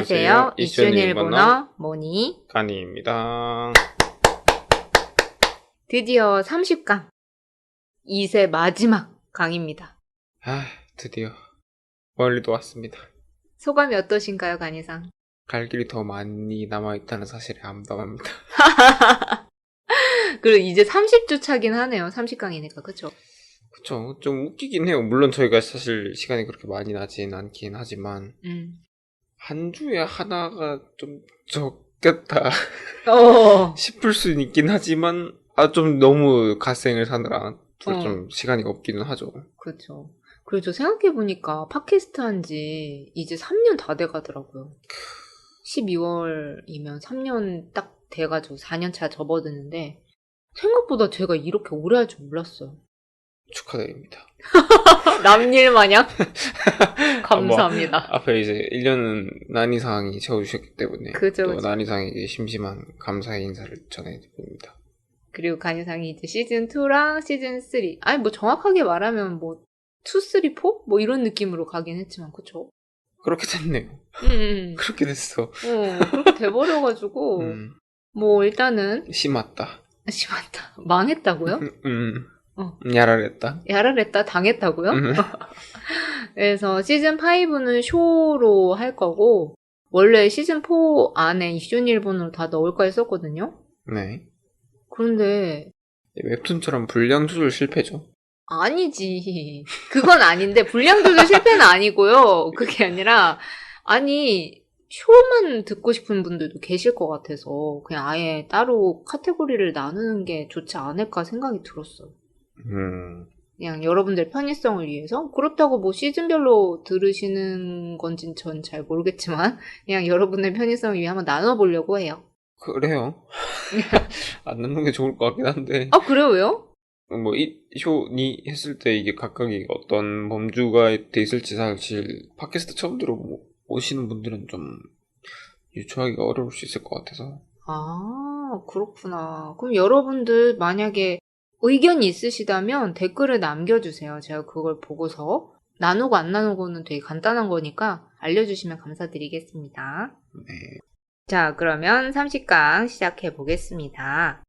안녕하세요. 이슈는 일본어 모니 가니입니다. 드디어 30강 2세 마지막 강입니다. 드디어 멀리도 왔습니다. 소감이 어떠신가요, 가니상? 갈 길이 더 많이 남아있다는 사실에 암담합니다. 그리고 이제 30주 차긴 하네요. 30강이니까 그쵸? 그쵸. 좀 웃기긴 해요. 물론 저희가 사실 시간이 그렇게 많이 나진 않긴 하지만 한 주에 하나가 좀 적겠다 싶을 수는 있긴 하지만 좀 너무 갓생을 사느라 좀 시간이 없기는 하죠. 그렇죠. 그리고 저 생각해보니까 팟캐스트 한지 이제 3년 다 돼가더라고요. 12월이면 3년 딱 돼가지고 4년차 접어드는데 생각보다 제가 이렇게 오래 할 줄 몰랐어요. 축하드립니다. 남일 마냥? 감사합니다. 앞에 이제 1년은 난이상이 채워주셨기 때문에 그죠. 또 난이상에게 심심한 감사의 인사를 전해드립니다. 그리고 간이상이 이제 시즌2랑 시즌3 아니 뭐 정확하게 말하면 뭐 2, 3, 4? 뭐 이런 느낌으로 가긴 했지만 그쵸? 그렇게 됐네요. 그렇게 됐어. 그렇게 돼버려가지고 뭐 일단은 심하다. 망했다고요? 야랄했다. 당했다고요? 그래서 시즌5는 쇼로 할 거고 원래 시즌4 안에 이슈는 일본어로 다 넣을까 했었거든요. 네. 그런데 웹툰처럼 분량 조절 실패죠. 아니지. 그건 아닌데 분량 조절 실패는 아니고요. 그게 아니라 아니 쇼만 듣고 싶은 분들도 계실 것 같아서 그냥 아예 따로 카테고리를 나누는 게 좋지 않을까 생각이 들었어요. 그냥 여러분들 편의성을 위해서 그렇다고 뭐 시즌별로 들으시는 건진 전 잘 모르겠지만 그냥 여러분의 편의성을 위해 한번 나눠보려고 해요. 그래요. 안 넣는 게 좋을 것 같긴 한데. 아 그래요? 왜요? 뭐 이 쇼니 했을 때 이게 각각이 어떤 범주가 돼 있을지 사실 팟캐스트 처음 들어오시는 분들은 좀 유추하기가 어려울 수 있을 것 같아서. 아 그렇구나. 그럼 여러분들 만약에 의견이 있으시다면 댓글을 남겨주세요. 제가 그걸 보고서 나누고 안 나누고는 되게 간단한 거니까 알려주시면 감사드리겠습니다. 네. 자, 그러면 30강 시작해 보겠습니다.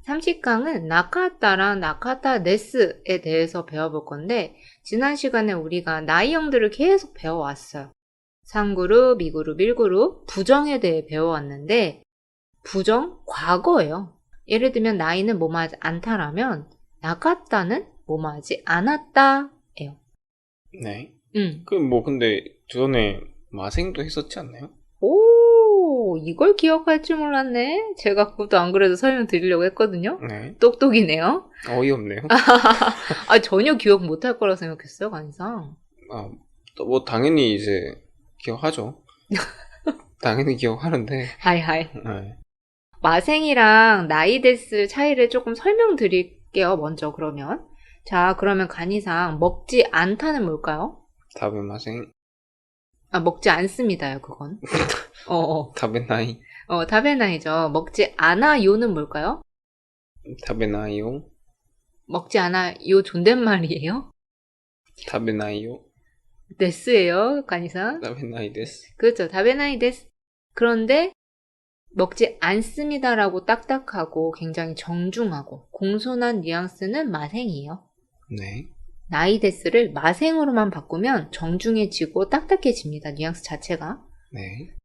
30강은 나카타랑 나카타네스에 대해서 배워볼 건데 지난 시간에 우리가 나이형들을 계속 배워왔어요. 상그룹, 미그룹, 1그룹, 부정에 대해 배워왔는데 부정, 과거예요. 예를 들면 나이는 뭐뭐하지 않다라면 나카타는 뭐뭐하지 않았다예요. 네. 근데 전에 마생도 했었지 않나요? 오, 이걸 기억할 줄 몰랐네. 제가 그것도 안 그래도 설명드리려고 했거든요. 네. 똑똑이네요. 어이없네요. 전혀 기억 못할 거라 생각했어요, 간이상. 뭐 당연히 이제 기억하죠. 당연히 기억하는데. 하이하이. 네. 마생이랑 나이데스 차이를 조금 설명드릴게요, 먼저 그러면. 자, 그러면 간이상 먹지 않다는 뭘까요? 다베마생. 먹지 않습니다요, 그건. 다베나이. 다베나이죠. 먹지 않아요는 뭘까요? 다베나이요. 먹지 않아요 존댓말이에요? 다베나이요. 데스예요, 간이상. 다베나이 데스. 그렇죠, 다베나이 데스. 그런데 먹지 않습니다라고 딱딱하고 굉장히 정중하고 공손한 뉘앙스는 마생이에요. 네. 나이데스를 마생으로만 바꾸면 정중해지고 딱딱해집니다. 뉘앙스 자체가. 네.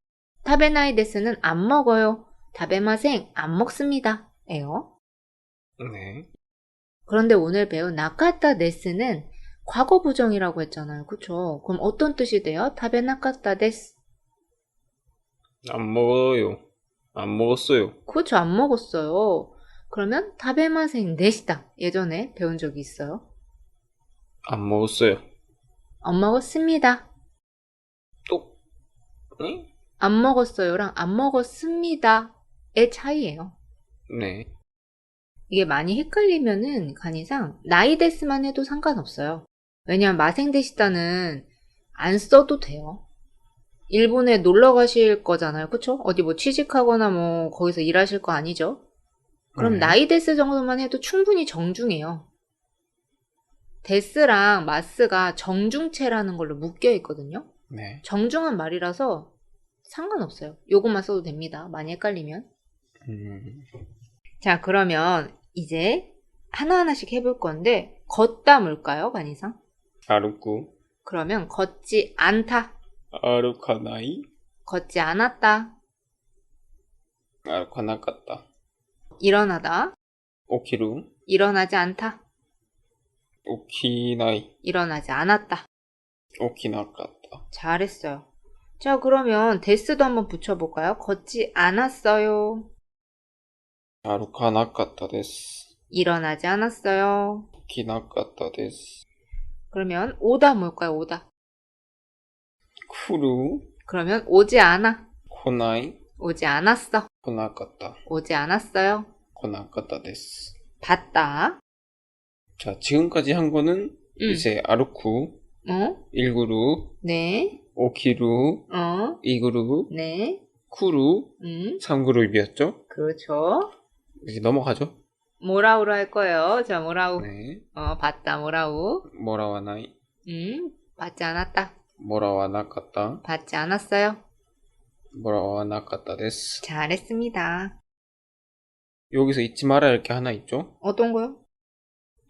타베나이데스는 안 먹어요. 타베마생 안 먹습니다. 에요. 네. 그런데 오늘 배운 나카타데스는 과거 부정이라고 했잖아요. 그쵸? 그럼 어떤 뜻이 돼요? 타베나카타데스. 안 먹어요. 안 먹었어요. 그쵸, 안 먹었어요. 그러면 타베마생 네시다. 예전에 배운 적이 있어요. 안 먹었어요. 안 먹었습니다. 또? 응? 안 먹었어요랑 안 먹었습니다의 차이예요. 네. 이게 많이 헷갈리면은 간이상 나이데스만 해도 상관없어요. 왜냐면 마생데시다는 안 써도 돼요. 일본에 놀러 가실 거잖아요. 그쵸? 어디 뭐 취직하거나 뭐 거기서 일하실 거 아니죠? 그럼 나이데스 정도만 해도 충분히 정중해요. 데스랑 마스가 정중체라는 걸로 묶여 있거든요. 네. 정중한 말이라서 상관없어요. 요것만 써도 됩니다. 많이 헷갈리면. 자, 그러면 이제 하나하나씩 해볼 건데 걷다 뭘까요, 간이상? 아루쿠. 그러면 걷지 않다. 아루카나이. 걷지 않았다. 아루카나카타. 일어나다. 오키루. 일어나지 않다. 오키나이. 일어나지 않았다. 오키나카타. 잘했어요. 자, 그러면 데스도 한번 붙여볼까요? 걷지 않았어요. 아루카나카타 데스. 일어나지 않았어요. 오키나카타 데스. 그러면 오다 뭘까요? 오다. 쿠루. 그러면 오지 않아. 코나이. 오지 않았어. 코나카타. 오지 않았어요. 코나카타 데스. 봤다. 자, 지금까지 한 거는 이제 아루쿠, 일구루, 네. 오키루, 이구루, 네. 쿠루, 3그룹이었죠? 그렇죠. 이제 넘어가죠? 모라우로 할 거예요. 자, 모라우. 네. 봤다, 모라우. 모라와나이. 받지 않았다. 모라와나카타. 받지 않았어요. 모라와나카타 데스. 잘했습니다. 여기서 잊지 말아야 할 게 하나 있죠? 어떤 거요?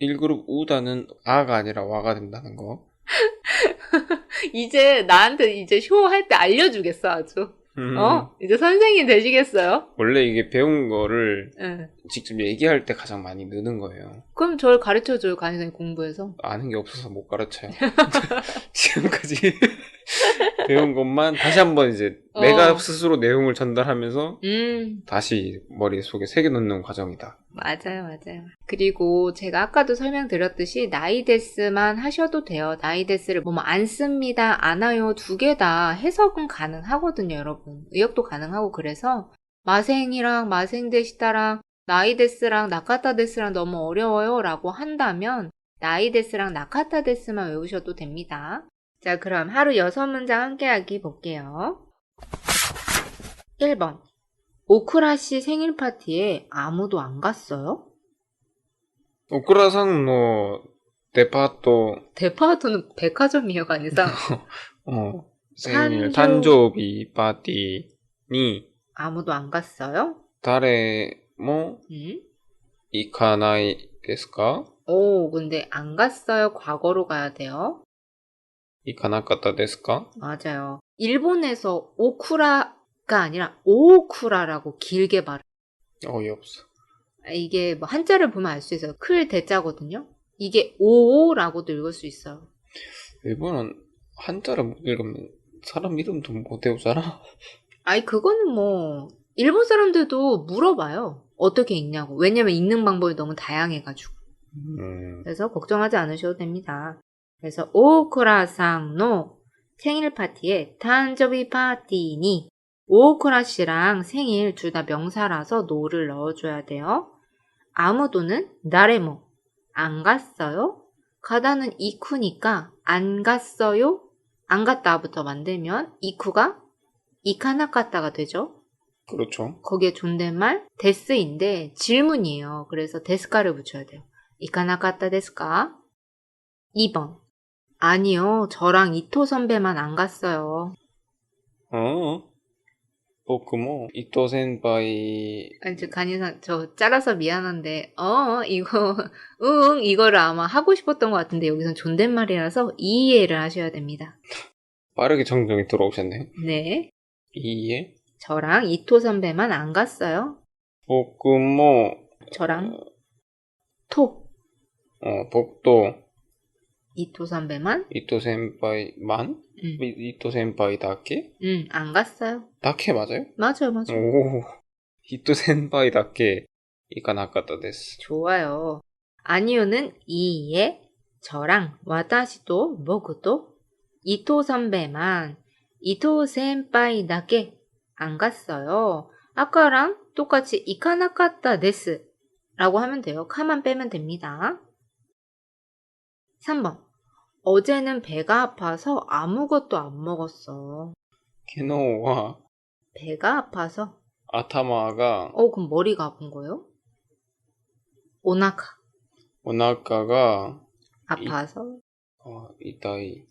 1그룹 우다는 아가 아니라 와가 된다는 거. 이제 나한테 이제 쇼 할 때 알려주겠어, 아주. 이제 선생님 되시겠어요? 원래 이게 배운 거를 응. 직접 얘기할 때 가장 많이 느는 거예요. 그럼 저를 가르쳐줘요, 간이선생 공부해서. 아는 게 없어서 못 가르쳐요. 지금까지 배운 것만 다시 한번 이제 내가 스스로 내용을 전달하면서 다시 머릿속에 새겨놓는 과정이다. 맞아요, 맞아요. 그리고 제가 아까도 설명드렸듯이 나이데스만 하셔도 돼요. 나이데스를 뭐 안 씁니다, 안 와요 두 개 다 해석은 가능하거든요, 여러분. 의역도 가능하고 그래서 마생이랑 마생데시타랑 나이데스랑 나카타데스랑 너무 어려워요 라고 한다면 나이데스랑 나카타데스만 외우셔도 됩니다. 자, 그럼 하루 6문장 함께하기 볼게요. 1번. 오쿠라 씨 생일 파티에 아무도 안 갔어요? 오쿠라さんの 데파토는 백화점이에요, 간이상. 생일誕生日 파티니 아무도 안 갔어요? 誰も行かないですか? 오, 근데 안 갔어요. 과거로 가야 돼요. 行かなかったですか? 맞아요. 일본에서 오쿠라가 아니라 오쿠라라고 길게 말해요. 어이없어. 이게 뭐 한자를 보면 알 수 있어요. 클 대자거든요. 이게 오오라고도 읽을 수 있어요. 일본은 한자를 못 읽으면 사람 이름도 못 외우잖아. 아니, 그거는 뭐 일본 사람들도 물어봐요. 어떻게 읽냐고. 왜냐면 읽는 방법이 너무 다양해가지고. 그래서 걱정하지 않으셔도 됩니다. 그래서 오쿠라さんの 생일 파티에 탄저비 파티니 오쿠라 씨랑 생일 둘 다 명사라서 노를 넣어줘야 돼요. 아무도는 나레모 안 갔어요. 가다는 이쿠니까 안 갔어요. 안 갔다부터 만들면 이쿠가 이카나카타가 되죠. 그렇죠. 거기에 존댓말 데스인데 질문이에요. 그래서 데스카를 붙여야 돼요. 이카나카타 데스까? 2번. 아니요. 저랑 이토 선배만 안 갔어요. 僕も伊藤先輩 아니, 간이상, 저 잘라서 미안한데, 이거를 아마 하고 싶었던 것 같은데, 여기선 존댓말이라서 이해를 하셔야 됩니다. 빠르게 정정이 들어오셨네. 네. 이해? 저랑 이토 선배만 안 갔어요. 僕も 저랑 토. 僕と 이토 선배만? 伊藤先輩만? 伊藤先輩だけ? 안 갔어요. だけ 맞아요? 맞아요, 맞아요. 오, 伊藤先輩だけ行かなかったです. 좋아요. 아니요는 이에 저랑 와다시도 모구도 이토 선배만 이토 센파이다게 안 갔어요. 아까랑 똑같이 이카나카타 데스 라고 하면 돼요. 카만 빼면 됩니다. 3번. 어제는 배가 아파서 아무것도 안 먹었어. 昨日は 배가 아파서? 頭が 그럼 머리가 아픈 거예요? 오나카. お腹が 아파서? 痛い.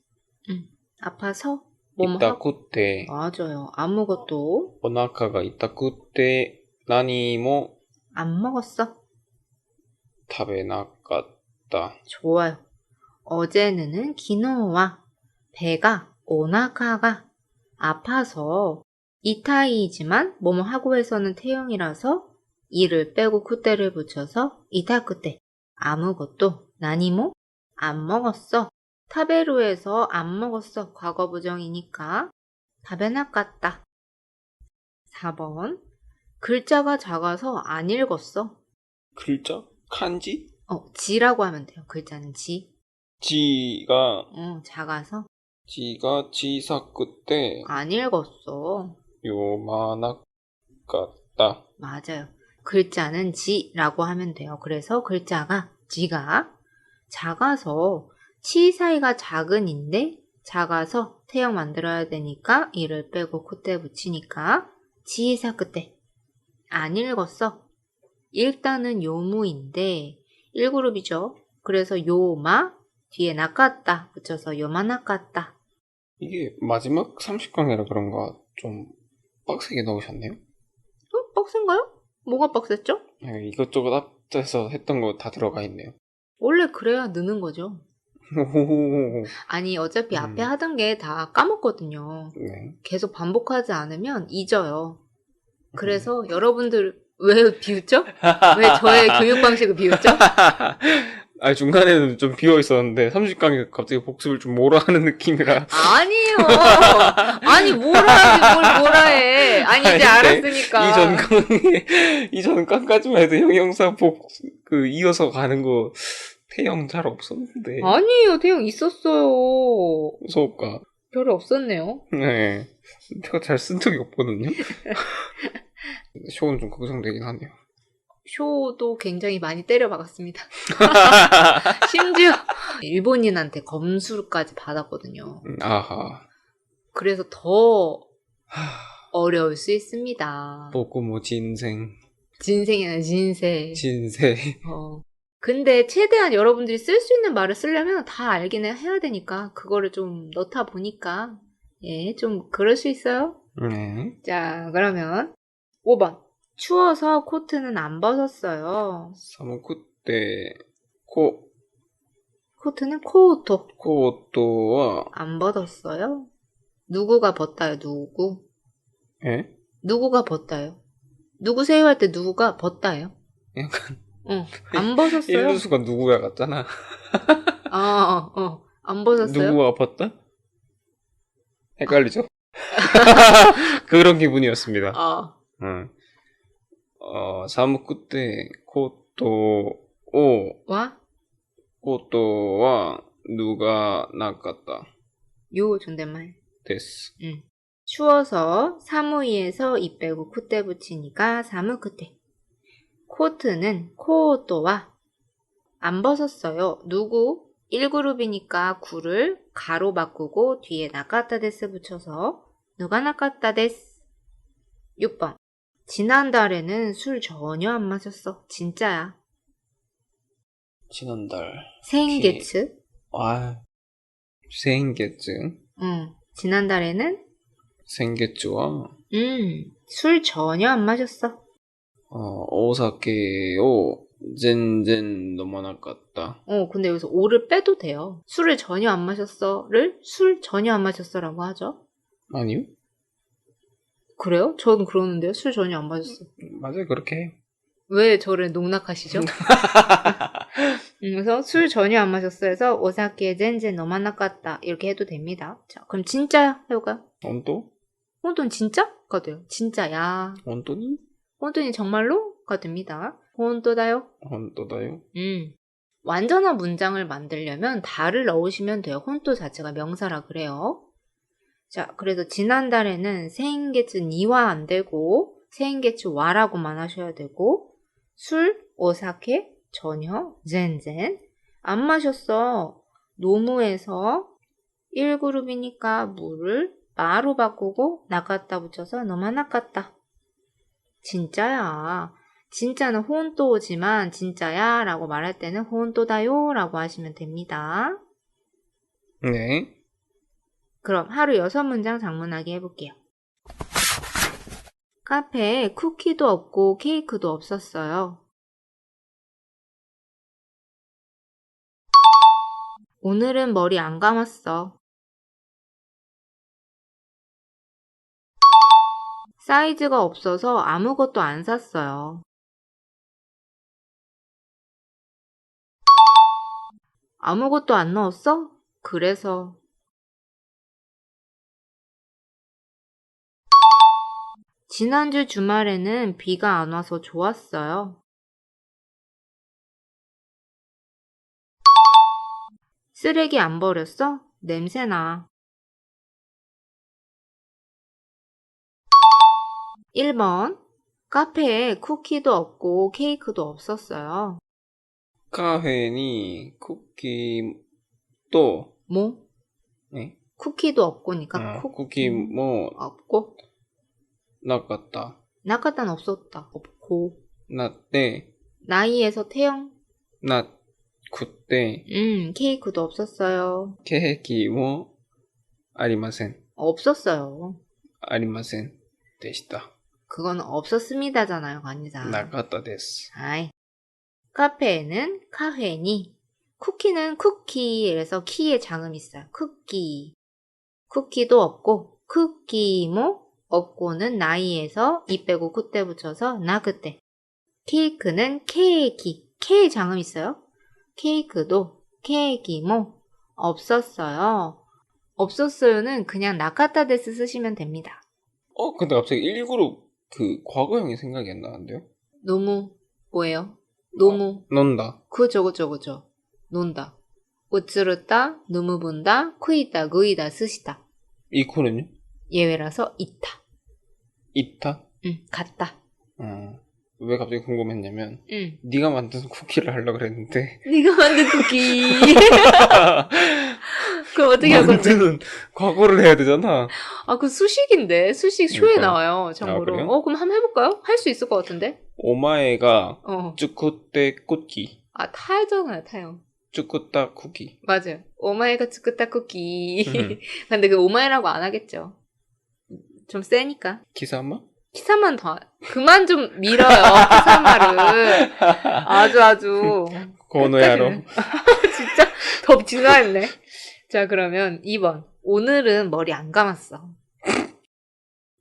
아파서? 있다쿠 때 맞아요. 아무것도 오나카가 있다쿠 때 나니모 안 먹었어. 食べなかった 좋아요. 어제는 기노와 배가 오나카가 아파서 이타이지만 뭐뭐 하고 해서는 태형이라서 이를 빼고 쿠때를 붙여서 이타쿠때 아무것도 나니모 안 먹었어. 타베루에서 안 먹었어. 과거 부정이니까 다베나깠다. 4번 글자가 작아서 안 읽었어. 글자? 칸지? 지라고 하면 돼요. 글자는 지. 지가 작아서 지가 小さくて 안 읽었어. 요만하다. 맞아요. 글자는 지라고 하면 돼요. 그래서 글자가 지가 작아서 치 사이가 작은인데 작아서 태형 만들어야 되니까 이를 빼고 그때 붙이니까 지사 그때 안 읽었어. 읽다는 요무인데 1그룹이죠. 그래서 요마 뒤에 나갔다 붙여서 요마 나갔다. 이게 마지막 30강이라 그런가 좀 빡세게 넣으셨네요. 빡센가요? 뭐가 빡셌죠? 네, 이것저것 앞에서 했던 거 다 들어가 있네요. 원래 그래야 느는 거죠. 아니 어차피 앞에 하던 게 다 까먹거든요. 네. 계속 반복하지 않으면 잊어요. 그래서 여러분들 왜 비웃죠? 왜 저의 교육 방식을 비웃죠? 아니 중간에는 좀 비어 있었는데 30강이 갑자기 복습을 좀 뭐라 하는 느낌이라. 아니에요. 아니 뭐라 하지 뭘 뭐라 해. 아니 이제 알았으니까. 이전 강까지만 해도 형용사 이어서 가는 거 태형 잘 없었는데. 아니에요. 태형 있었어요. 무서울까? 별로 없었네요. 네. 제가 잘 쓴 적이 없거든요. 쇼는 좀 걱정되긴 하네요. 쇼도 굉장히 많이 때려박았습니다. 심지어 일본인한테 검수까지 받았거든요. 아하. 그래서 더 어려울 수 있습니다. 보고모 진생. 진생이나 진세. 진세. 근데 최대한 여러분들이 쓸 수 있는 말을 쓰려면 다 알긴 해야 되니까 그거를 좀 넣다 보니까 좀 그럴 수 있어요. 네. 자, 그러면 5번. 추워서 코트는 안 벗었어요. 寒くて 코트는 코오토. コートは 안 벗었어요? 누구가 벗다요? 누구? 에? 누구가 벗다요? 누구세요 할 때 누구가 벗다요? 약간 안 벗었어요? 일루수가 누구야 같잖아. 안 벗었어요? 누구가 벗다? 헷갈리죠? 그런 기분이었습니다. 寒くてコートは脱がなかった 요 존댓말. です. 추워서 사무이에서 이 빼고 쿠때 붙이니까 사무쿠테. 코트는 코오토와 안 벗었어요. 누구? 1그룹이니까 구를 가로 바꾸고 뒤에 나카타 데스 붙여서 누가 나카타 데스. 6번. 지난달에는 술 전혀 안 마셨어. 진짜야. 지난달. 생게츠. 생게츠. 지난달에는 생게츠와 술 전혀 안 마셨어. お酒を全然飲まなかった. 근데 여기서 오를 빼도 돼요. 술을 전혀 안 마셨어를 술 전혀 안 마셨어라고 하죠. 아니요? 그래요? 저는 그러는데요. 술 전혀 안 마셨어. 맞아요. 그렇게 해요. 왜 저를 농락하시죠? 그래서 술 전혀 안 마셨어 해서 오사케 젠젠 너만나깠다 이렇게 해도 됩니다. 자, 그럼 진짜 해볼까요? 혼또? 혼돈 진짜가 돼요. 진짜야. 혼돈이? 혼돈이 정말로가 됩니다. 혼또다요? 혼또다요? 완전한 문장을 만들려면 다를 넣으시면 돼요. 혼또 자체가 명사라 그래요. 자, 그래서 지난달에는 생게츠 니와 안 되고 생게츠 와라고만 하셔야 되고 술, 오사케, 전혀, 젠젠 안 마셨어. 노무에서 1그룹이니까 물을 마로 바꾸고 나갔다 붙여서 너만 나갔다. 진짜야. 진짜는 혼또지만 진짜야 라고 말할 때는 혼또다요 라고 하시면 됩니다. 네. 그럼 하루 6문장 장문하기 해볼게요. 카페에 쿠키도 없고 케이크도 없었어요. 오늘은 머리 안 감았어. 사이즈가 없어서 아무것도 안 샀어요. 아무것도 안 넣었어? 그래서. 지난주 주말에는 비가 안 와서 좋았어요. 쓰레기 안 버렸어? 냄새나. 1번. 카페에 쿠키도 없고 케이크도 없었어요. カフェにクッキーと、 뭐? え 쿠키도 없고니까 クッキーも 없고 なかった。 나갔단 없었다. 없고 なって、 나이에서 태영 なくて、 케이크도 없었어요. ケーキもありません。 없었어요. ありませんでした。 그건 없었습니다잖아요, 간이사. なかったです。 아이. 카페에는 카페니. 쿠키는 쿠키에서 키에 장음이 있어요. 쿠키. 쿠키도 없고 쿠키모 없고는 나이에서 이 빼고 그때 붙여서 나 그때. 케이크는 케이키. 케에 장음 있어요. 케이크도 케이키모 없었어요. 없었어요는 그냥 나카타 데스 쓰시면 됩니다. 근데 갑자기 119로 그 과거형이 생각이 안 나는데요? 너무 뭐예요? 너무 논다. 그죠. 논다. 우츠르다, 누무 본다, 쿠이다, 구이다, 스시다. 이코는요? 예외라서 있다. 있다? 같다. 왜 갑자기 궁금했냐면 응. 네가 만든 쿠키를 하려고 그랬는데 네가 만든 쿠키. 그럼 어떻게 할 건데? 만드는 과거를 해야 되잖아. 아, 그 수식인데. 수식 쇼에 그러니까요. 나와요. 참고로. 그래요? 그럼 한번 해볼까요? 할 수 있을 것 같은데? 오마에가 哦 쭈쿠떼 쿠키. 아, 타잖아요, 타요. 쭈쿠따 쿠키. 맞아요. 오마이가 츠쿠타 쿠키. 근데 그 오마이라고 안 하겠죠. 좀 세니까. 기사마? 키사만 더, 그만 좀 밀어요. 키사마를. 아주. 고노야로. 진짜 더 진화했네. 자, 그러면 2번. 오늘은 머리 안 감았어.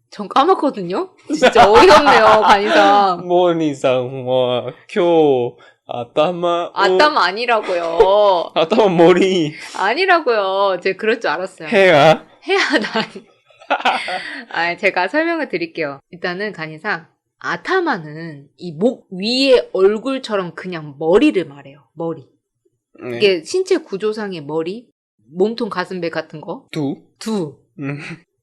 전 까먹거든요? 진짜 어이없네요, 간이상. 모니상, 교, 아따마. 아따마 아니라고요. 아따마 머리. 아니라고요. 제가 그럴 줄 알았어요. 해야. 해야다니. 제가 설명을 드릴게요. 일단은 간이상, 아타마는 이 목 위에 얼굴처럼 그냥 머리를 말해요. 머리. 네. 이게 신체 구조상의 머리, 몸통 가슴배 같은 거. 두.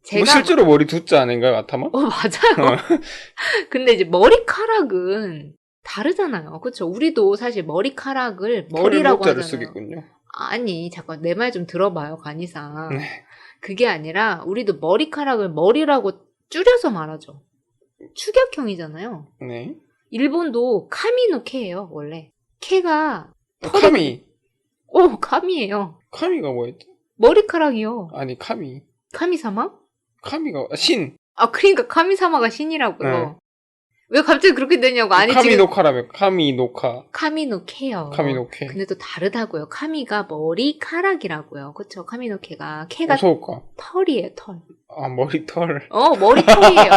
제가 실제로 머리 두자 아닌가요, 아타마? 맞아요. 근데 이제 머리카락은 다르잖아요. 그렇죠? 우리도 사실 머리카락을 머리라고 하잖아요. 쓰겠군요. 아니, 잠깐 내 말 좀 들어봐요, 간이상. 네. 그게 아니라 우리도 머리카락을 머리라고 줄여서 말하죠. 축약형이잖아요. 네. 일본도 카미노 케예요, 원래. 케가 카미. 카미예요. 카미가 뭐였지? 머리카락이요. 아니, 카미. 카미사마? 카미가 신. 그러니까 카미사마가 신이라고요. 네. 왜 갑자기 그렇게 되냐고. 아니, 지금 카미노카라며. 카미노카. 카미노케요. 카미노케. 근데 또 다르다고요. 카미가 머리카락이라고요. 그쵸? 카미노케가 케가 소울까? 털이에요, 털. 머리털. 머리털이에요.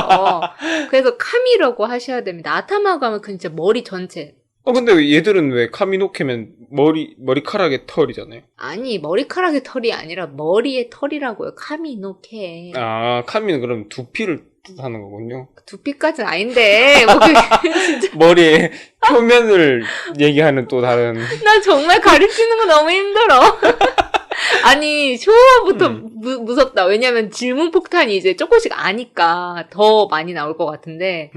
그래서 카미라고 하셔야 됩니다. 아타마가 하면 그 진짜 머리 전체. 근데 얘들은 왜 카미노케면 머리카락의 털이잖아요. 아니, 머리카락의 털이 아니라 머리의 털이라고요. 카미노케. 카미는 그럼 두피를 뜻하는 거군요. 두피까지는 아닌데. 뭐 진짜. 머리의 표면을 얘기하는 또 다른. 나 정말 가르치는 거 너무 힘들어. 아니, 쇼부터 무섭다. 왜냐면 질문 폭탄이 이제 조금씩 아니까 더 많이 나올 것 같은데.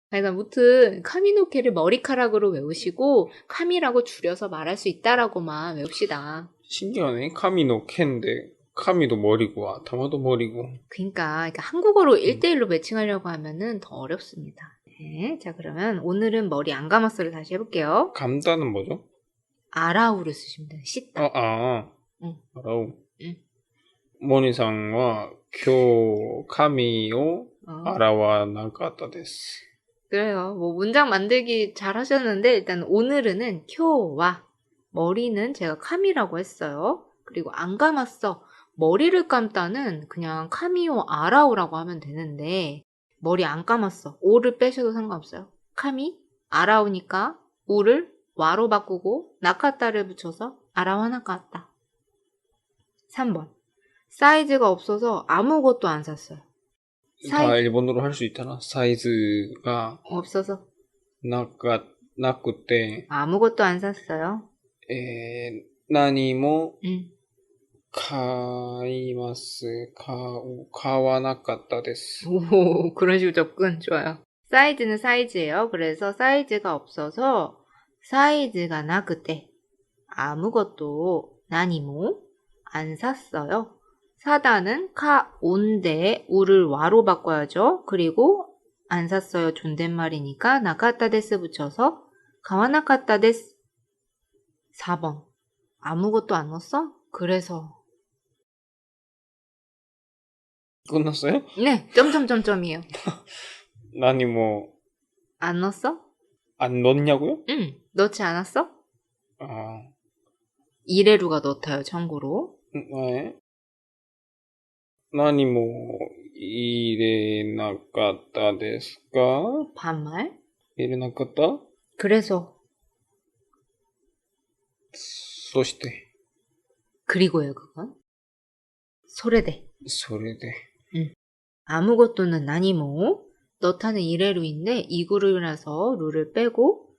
그래서 아무튼 카미노케를 머리카락으로 외우시고 카미라고 줄여서 말할 수 있다라고만 외웁시다. 신기하네. 카미노케인데 카미도 머리고 아타마도 머리고. 그러니까 한국어로 1대1로 매칭하려고 하면은 더 어렵습니다. 네, 자, 그러면 오늘은 머리 안 감았어를 다시 해볼게요. 감다는 뭐죠? 아라우를 쓰시면 돼요. 씻다. 아라우. モニさんは今日髪を洗わなかったです。그래요. 뭐 문장 만들기 잘 하셨는데 일단 오늘은 쿄와 머리는 제가 카미라고 했어요. 그리고 안 감았어. 머리를 감다는 그냥 카미오 아라오라고 하면 되는데 머리 안 감았어. 오를 빼셔도 상관없어요. 카미 아라오니까 우를 와로 바꾸고 나카타를 붙여서 아라와 나카타. 3번. 사이즈가 없어서 아무것도 안 샀어요. 다 일본어로 할 수 있잖아. 사이즈가 없어서. なくて 아무것도 안 샀어요. 何も買わなかったです. 오, 그런 식으로 접근 좋아요. 사이즈는 사이즈예요. 그래서 사이즈가 없어서 사이즈가 나그때 아무것도 나니모 안 샀어요. 사다는 카 온데 우를 와로 바꿔야죠. 그리고 안 샀어요. 존댓말이니까 나카타 데스 붙여서 가와나카타 데스. 4번. 아무것도 안 넣었어? 그래서. 끝났어요? 네. 점점점점이에요. 나니 뭐 안 넣었어? 안 넣냐고요? 응. 넣지 않았어? 아. 이레루가 넣다요. 참고로. 네. 何も入れなかったですか? 반말? 入れなかった? 그래서. そして. 그리고요, 그건. 소레데. 응. 아무것도는 나니모. 너타는 이레루인데 이구르라서 루를 빼고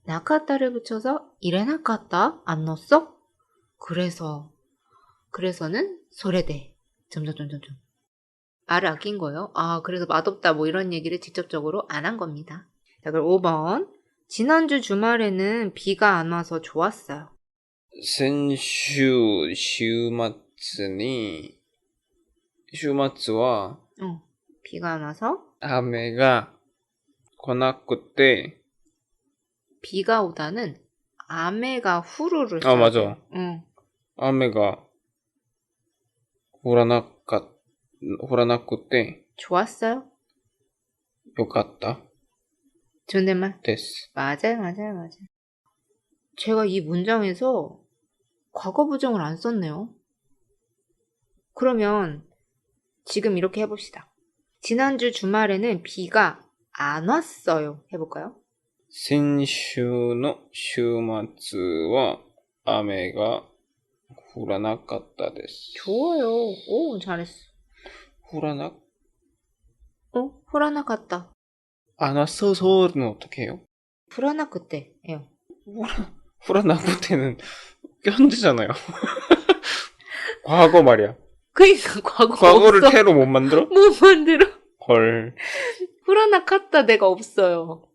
나카타를 붙여서 이레나카타 안 넣었어? 그래서는 소레데. 점점점점점. 말을 아낀 거예요. 아, 그래서 맛없다 뭐 이런 얘기를 직접적으로 안 한 겁니다. 자, 그럼 5번. 지난주 주말에는 비가 안 와서 좋았어요. 先週週末は 비가 안 와서 雨が来なくて 비가 오다는 아메가 후루를 써요. 아, 맞아. 응. 雨が降らなくて 좋았어요? よかった 존댓말? です. 맞아요. 제가 이 문장에서 과거 부정을 안 썼네요. 그러면 지금 이렇게 해봅시다. 지난주 주말에는 비가 안 왔어요. 해볼까요? 先週の週末は雨が降らなかったです. 좋아요. 오, 잘했어. 降らなかった. 안 왔어서는 어떻게 해요? 불안하 그때예요. 降らなく때는 현재잖아요. 과거 말이야. 그니까 과거를 없어. 태로 못 만들어? 못 만들어. 헐. 불안하 갔다 내가 없어요.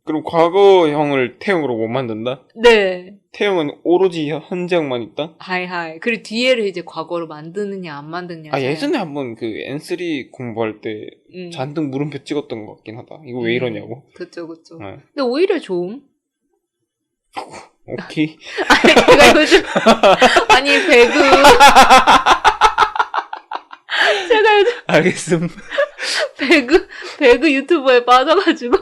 그럼 과거형을 태형으로 못 만든다? 네. 태형은 오로지 현재형만 있다? 하이. 그리고 뒤에를 이제 과거로 만드느냐 안 만드느냐. 아, 예전에 한번 그 N3 공부할 때 잔뜩 물음표 찍었던 것 같긴 하다. 이거 왜 이러냐고. 그쵸. 네. 근데 오히려 좋음. 오케이. 아니, 제가 요즘 제가 요즘 알겠음. 배그 유튜버에 빠져가지고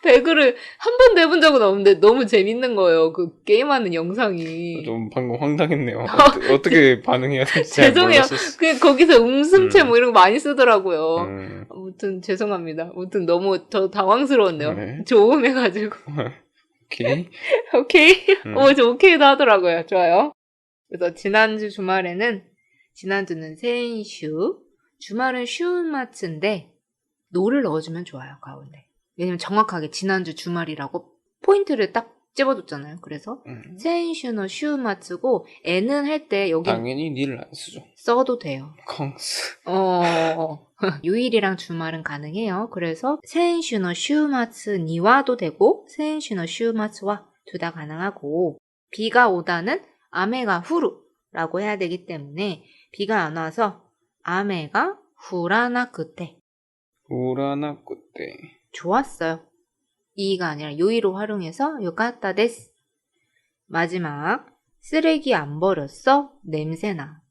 배그를 한 번도 해본 적은 없는데 너무 재밌는 거예요. 그 게임하는 영상이. 좀 방금 황당했네요. 어떻게 반응해야 될지 잘 죄송해요. 몰랐었어. 거기서 음슴체 뭐 이런 거 많이 쓰더라고요. 음. 아무튼 죄송합니다. 아무튼 너무 저 당황스러웠네요. 네. 조음해가지고. 오케이. 오케이. 저 오케이도 하더라고요. 좋아요. 그래서 지난주는 센슈, 주말은 슈마츠인데 노를 넣어주면 좋아요. 가운데. 왜냐면 정확하게 지난주 주말이라고 포인트를 딱 찝어줬잖아요. 그래서 센슈노 슈마츠고 애는 할 때 여기 당연히 니를 안 쓰죠. 써도 돼요. 컹스. 요일이랑 주말은 가능해요. 그래서 센슈노 슈마츠 니와도 되고 센슈노 슈마츠와 둘 다 가능하고 비가 오다는 아메가 후루라고 해야 되기 때문에 비가 안 와서 아메가 후라나쿠테 좋았어요. 이가 아니라 요이로 활용해서 요카타 데스. 마지막 쓰레기 안 버렸어? 냄새나.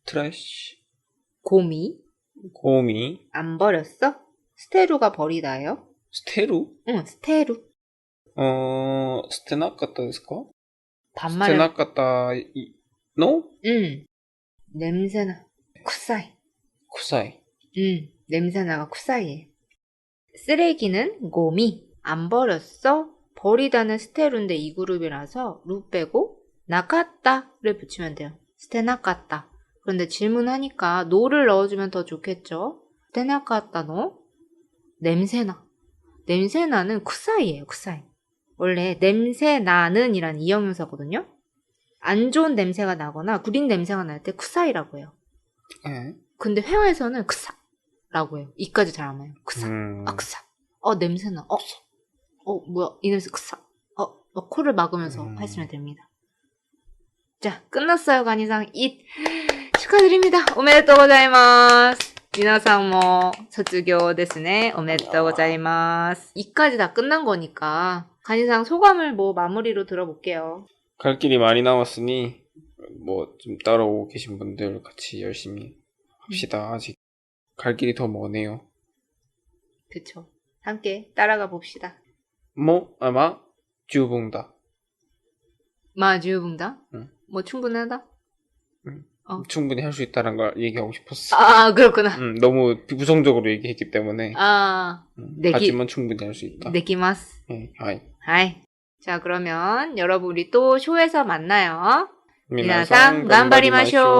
트래쉬. 고미. 고미. 안 버렸어? 스테루가 버리다요? 스테루? 응, 스테루. 捨てなかったですか? 반말을. 捨てなかったの? 응. 냄새나. 쿠사이. 쿠사이. 응. 냄새나가 쿠사이해. 쓰레기는 고미. 안 버렸어? 버리다는 스테루인데 이 그룹이라서 루 빼고 나갔다를 붙이면 돼요. 스테나갔다. 그런데 질문하니까 노를 넣어주면 더 좋겠죠? 스테나갔다 너? 냄새나. 냄새나는 쿠사이예요. 쿠사이. 원래 냄새나는 이란 이형용사거든요. 안 좋은 냄새가 나거나 구린 냄새가 날 때 쿠사이라고 해요. 근데 회화에서는 크사라고 해요. 이까지 잘 안 와요. 크사. 크사. 냄새나. 뭐야. 이 냄새 크사. 코를 막으면서 하시면 됩니다. 자, 끝났어요. 간이상 2. 축하드립니다. 오메데토 고자이마스. 미나상卒業ですね. 오메데토 고자이마스. 2까지 다 끝난 거니까 간이상 소감을 마무리로 들어볼게요. 갈 길이 많이 남았으니 좀 따라오고 계신 분들 같이 열심히 합시다. 아직 갈 길이 더 머네요. 그쵸. 함께 따라가 봅시다. 아마 주붕다. 주붕다? 응. 충분하다? 응. 충분히 할 수 있다는 걸 얘기하고 싶었어. 그렇구나. 너무 부정적으로 얘기했기 때문에. 하지만 충분히 할 수 있다. 내기마스. 네, 하이. 하이. 자, 그러면 여러분 우리 또 쇼에서 만나요. 미나상 간바리마쇼.